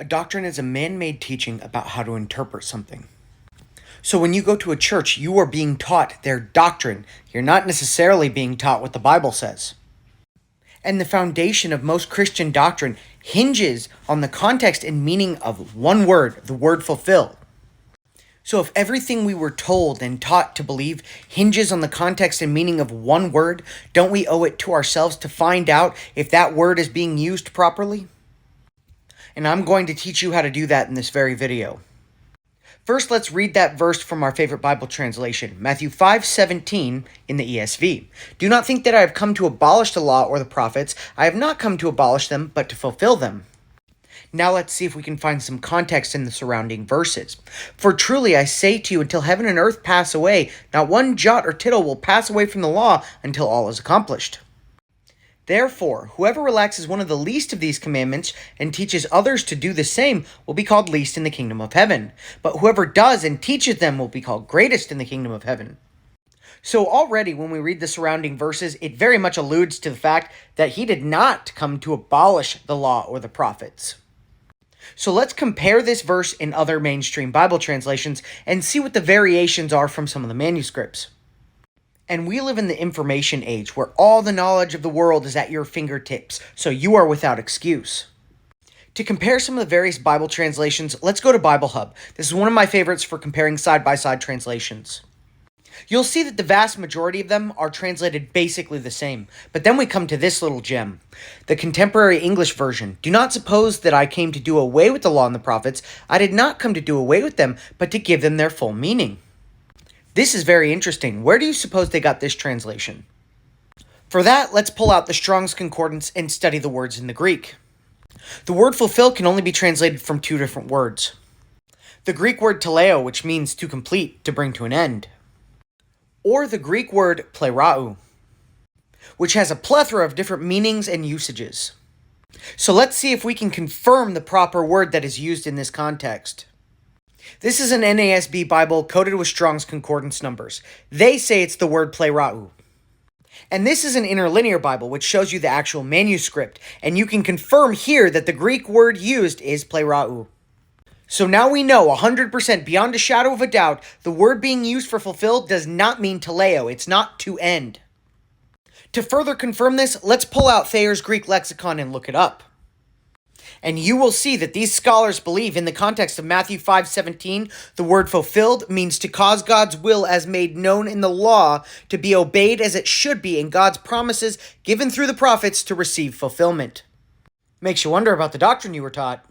A doctrine is a man-made teaching about how to interpret something. So when you go to a church, you are being taught their doctrine. You're not necessarily being taught what the Bible says. And the foundation of most Christian doctrine hinges on the context and meaning of one word, the word fulfill. So if everything we were told and taught to believe hinges on the context and meaning of one word, don't we owe it to ourselves to find out if that word is being used properly? And I'm going to teach you how to do that in this very video. First, let's read that verse from our favorite Bible translation, Matthew 5:17 in the ESV. Do not think that I have come to abolish the law or the prophets. I have not come to abolish them, but to fulfill them. Now let's see if we can find some context in the surrounding verses. For truly I say to you, until heaven and earth pass away, not one jot or tittle will pass away from the law until all is accomplished. Therefore, whoever relaxes one of the least of these commandments and teaches others to do the same will be called least in the kingdom of heaven. But whoever does and teaches them will be called greatest in the kingdom of heaven. So already when we read the surrounding verses, it very much alludes to the fact that he did not come to abolish the law or the prophets. So let's compare this verse in other mainstream Bible translations and see what the variations are from some of the manuscripts. And we live in the information age where all the knowledge of the world is at your fingertips, so you are without excuse. To compare some of the various Bible translations, let's go to Bible Hub. This is one of my favorites for comparing side-by-side translations. You'll see that the vast majority of them are translated basically the same, but then we come to this little gem. The Contemporary English Version. Do not suppose that I came to do away with the law and the prophets. I did not come to do away with them, but to give them their full meaning. This is very interesting. Where do you suppose they got this translation? For that, let's pull out the Strong's Concordance and study the words in the Greek. The word fulfill can only be translated from two different words. The Greek word teleo, which means to complete, to bring to an end. Or the Greek word plerau, which has a plethora of different meanings and usages. So let's see if we can confirm the proper word that is used in this context. This is an NASB Bible coded with Strong's Concordance numbers. They say it's the word plerau. And this is an interlinear Bible, which shows you the actual manuscript, and you can confirm here that the Greek word used is plerau. So now we know 100% beyond a shadow of a doubt, the word being used for fulfill does not mean teleo. It's not to end. To further confirm this, let's pull out Thayer's Greek lexicon and look it up. And you will see that these scholars believe in the context of Matthew 5:17, the word fulfilled means to cause God's will as made known in the law to be obeyed as it should be and God's promises given through the prophets to receive fulfillment. Makes you wonder about the doctrine you were taught.